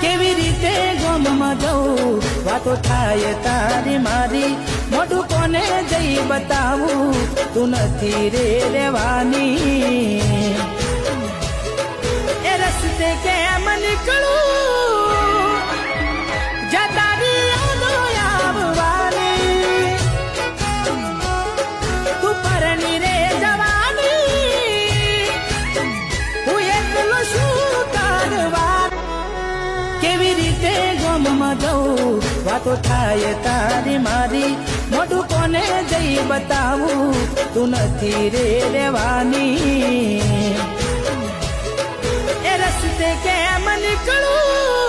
કેવી રીતે ગમમાં જવું વાતો થાય તારી મારી મોઢું કોને જઈ બતાવું તું નથી રે રહેવાની એ રસ્તે કેમ નીકળું જા તારી યાદો આવવાની તું પરણી રે જવાની હું એકલો શું કરવા કેવી રીતે ગમમાં જવું વાતો થાય તારી મારી મોઢું કોને જઈ બતાવું તું નથી રે રહેવાની એ રસ્તે કેમ નીકળું